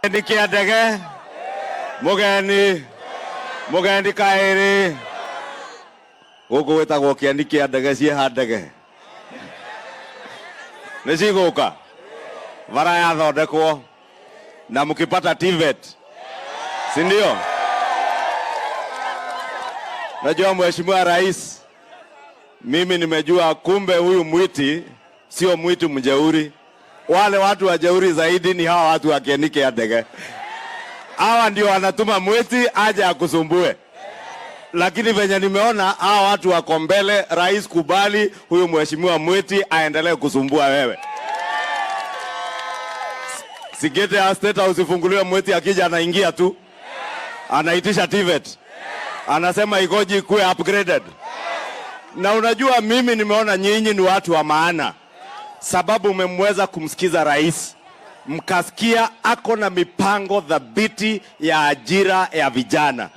Nikia dege mugeni kairi guku wetagwo kianikia dege cie handege nicigoka vara ya thondekwo na mukipata TVET, si ndio? Najua Mheshimiwa Rais, mimi nimejua kumbe huyu mwiti sio mwiti mjeuri. Wale watu wajeuri zaidi ni hawa watu wa kianike ya ndege. Hawa ndio wanatuma mwiti aje akusumbue. Lakini venye nimeona hawa watu wako mbele, Rais kubali huyu Mheshimiwa mwiti aendelee kusumbua wewe. Sigete ya State House ifunguliwe, mwiti akija anaingia tu. Anaitisha TVET. Anasema ikoji kuwe upgraded. Na unajua mimi nimeona nyinyi ni watu wa maana. Sababu umemweza kumsikiza rais, mkasikia ako na mipango dhabiti ya ajira ya vijana,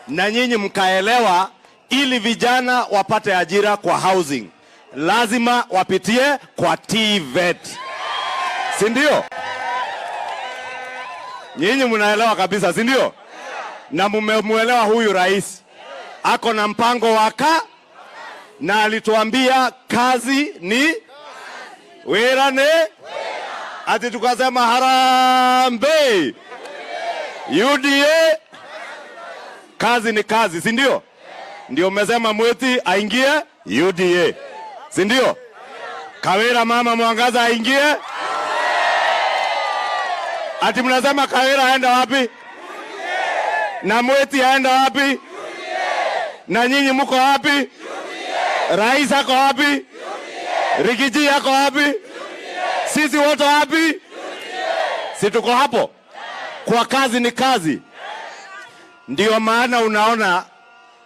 na nyinyi mkaelewa ili vijana wapate ajira kwa housing lazima wapitie kwa TVET, si ndio? Nyinyi mnaelewa kabisa, si ndio? Na mmemuelewa huyu rais ako na mpango waka, na alituambia kazi ni werane, ati tukasema harambe UDA, kazi ni kazi, si ndio? Ndio mmesema mwiti aingie UDA, si ndio? Kawira mama Mwangaza aingie, ati mnasema Kawira aenda wapi? Na mwiti aenda wapi? Na nyinyi mko wapi? Rais ako wapi? Rigiji yako wapi? Sisi wote wapi? Si tuko hapo. Kwa kazi ni kazi. Ndio maana unaona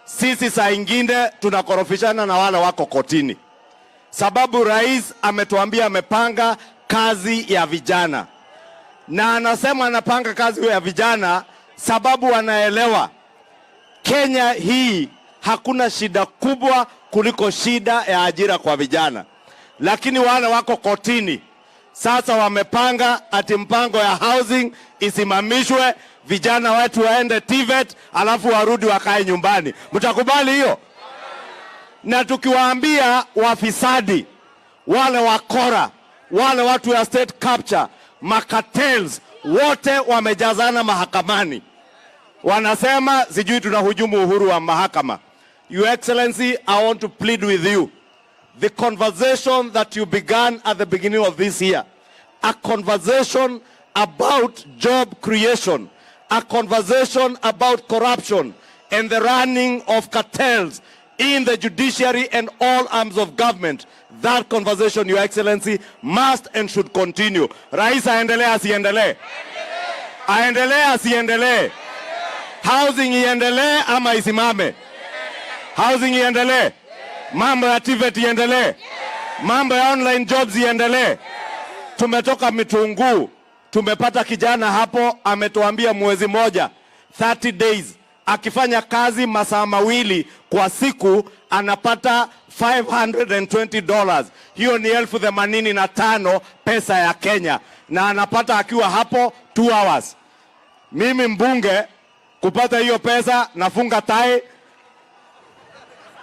sisi saa ingine tunakorofishana na wale wako kotini. Sababu rais ametuambia amepanga kazi ya vijana. Na anasema anapanga kazi ya vijana sababu anaelewa Kenya hii hakuna shida kubwa kuliko shida ya ajira kwa vijana. Lakini wale wako kotini sasa wamepanga ati mpango ya housing isimamishwe, vijana wetu waende TVET alafu warudi wakae nyumbani. Mtakubali hiyo? Na tukiwaambia wafisadi, wale wakora, wale watu ya state capture, makartels, wote wamejazana mahakamani. Wanasema sijui tunahujumu uhuru wa mahakama. Your Excellency, I want to plead with you. The conversation that you began at the beginning of this year, a conversation about job creation, a conversation about corruption and the running of cartels in the judiciary and all arms of government, that conversation, Your Excellency, must and should continue. Rais aendelee asiendelee? Aendelee asiendelee? Housing iendelee ama isimame? Housing iendelee? Mambo ya TVET iendelee? Mambo ya online jobs iendelee? Tumetoka Mitunguu, tumepata kijana hapo ametuambia mwezi moja, 30 days, akifanya kazi masaa mawili kwa siku anapata $520. Hiyo ni 85,000 pesa ya Kenya, na anapata akiwa hapo 2 hours. Mimi mbunge kupata hiyo pesa nafunga tai,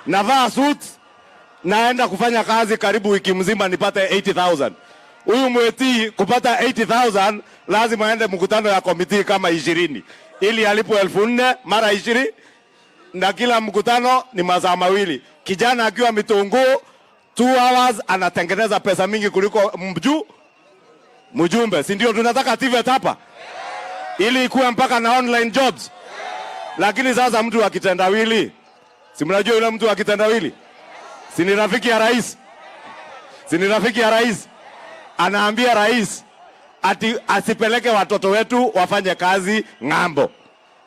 navaa suit, naenda kufanya kazi karibu wiki mzima nipate 80,000. Huyu mweti kupata 80,000 lazima aende mkutano ya komiti kama 20 ili alipo 4,000 mara 20, na kila mkutano ni masaa mawili. Kijana akiwa Mitunguu 2 hours anatengeneza pesa mingi kuliko mjumbe. Si ndio tunataka TVET hapa? Ili ikuwe mpaka na online jobs. Lakini sasa mtu wa kitendawili, si mnajua yule mtu wa kitendawili? Si ni rafiki ya rais? Si ni rafiki ya rais? Anaambia rais ati asipeleke watoto wetu wafanye kazi ng'ambo.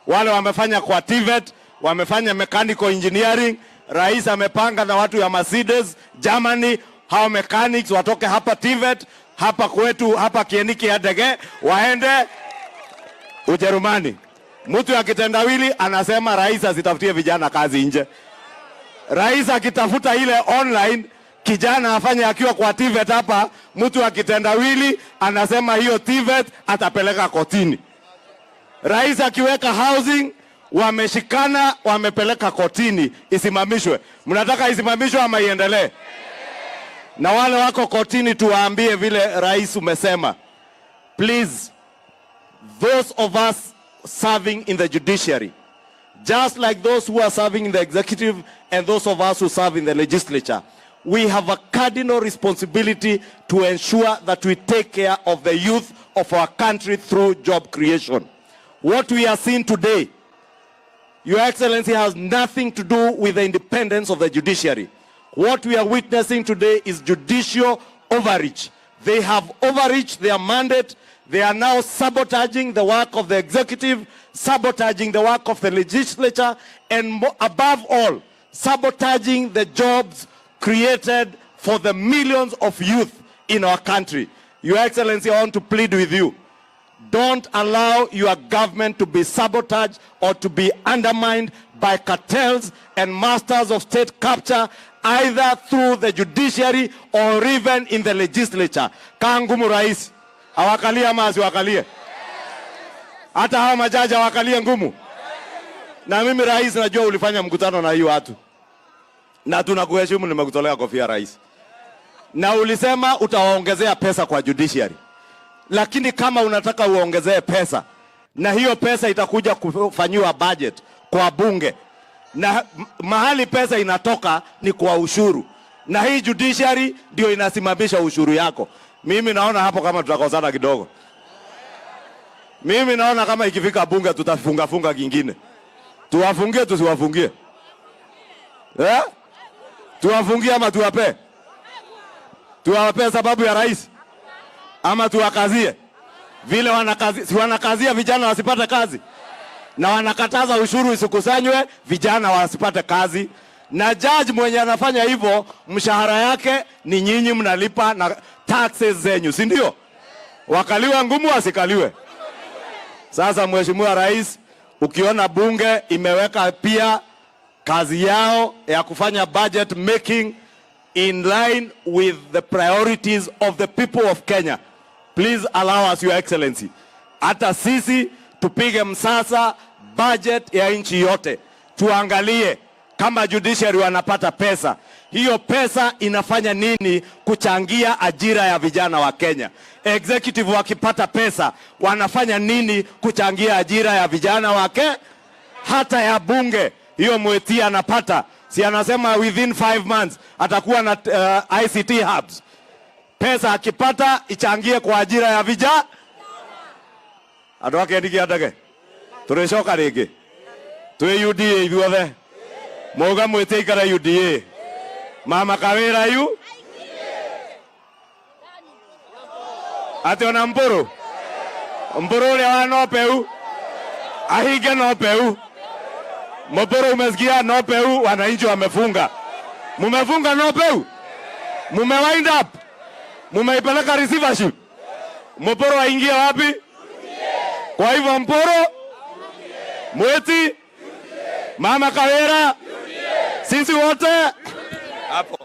Wale wamefanya kwa TVET, wamefanya mechanical engineering. Rais amepanga na watu ya Mercedes, Germany, hao mechanics watoke hapa TVET, hapa kwetu, hapa kieniki ya ndege, waende Ujerumani. Mtu ya kitendawili anasema rais asitafutie vijana kazi nje. Rais akitafuta ile online, kijana afanye akiwa kwa TVET hapa, mtu wa kitendawili anasema hiyo TVET atapeleka kotini. Rais akiweka housing, wameshikana, wamepeleka kotini isimamishwe. Mnataka isimamishwe ama iendelee? Na wale wako kotini tuwaambie vile rais umesema. Please, those of us serving in the judiciary, just like those who are serving in the executive and those of us who serve in the legislature, we have a cardinal responsibility to ensure that we take care of the youth of our country through job creation. What we are seeing today, Your Excellency, has nothing to do with the independence of the judiciary. What we are witnessing today is judicial overreach. They have overreached their mandate. They are now sabotaging the work of the executive, sabotaging the work of the legislature, and above all, sabotaging the jobs created for the millions of youth in our country. Your Excellency, I want to plead with you. Don't allow your government to be sabotaged or to be undermined by cartels and masters of state capture, either through the judiciary or even in the legislature. Kangumu rais, awakalie ama asiwakalie? Hata hawa majaji awakalie ngumu? Na mimi rais, najua ulifanya mkutano na hiyo watu. Na tunakuheshimu, nimekutolea kofia rais. Na ulisema utawaongezea pesa kwa judiciary. Lakini kama unataka uongezee pesa, na hiyo pesa itakuja kufanyiwa budget kwa bunge, na mahali pesa inatoka ni kwa ushuru, na hii judiciary ndio inasimamisha ushuru yako. Mimi naona hapo kama tutakosana kidogo. Mimi naona kama ikifika bunge tutafunga kingine. Tuwafungie tusiwafungie? Tuwafungie ama tuwape? Tuwape sababu ya rais? Ama tuwakazie? Vile wanakazia vijana wasipate kazi, na wanakataza ushuru isikusanywe vijana wasipate kazi, na judge mwenye anafanya hivyo mshahara yake ni nyinyi mnalipa na taxes zenyu, si ndio? Wakaliwe ngumu wasikaliwe. Sasa Mheshimiwa Rais, ukiona bunge imeweka pia kazi yao ya kufanya budget making in line with the priorities of the people of Kenya, please allow us, Your Excellency, hata sisi tupige msasa budget ya nchi yote. Tuangalie kama judiciary wanapata pesa, hiyo pesa inafanya nini kuchangia ajira ya vijana wa Kenya. Executive wakipata pesa wanafanya nini kuchangia ajira ya vijana wake. Hata ya bunge, hiyo Mweti anapata, si anasema within 5 months atakuwa na ICT hubs. Pesa akipata ichangie kwa ajira ya vijana. Adoke ndiki adage. Tureshoka rege. Tuwe UDA ithuothe. Moga Mwete ikara UDA. Mama Kawira yu? Ate ona Mburu? Mburu ule wa Nopeu? Ahige Nopeu? Mburu umesikia Nopeu wananchi wamefunga. Mumefunga Nopeu? Mumewind up? Mumeipeleka receivership? Mburu waingia wapi? Kwa hivyo Mburu, Mweti, Mama Kawira, sisi wote hapo.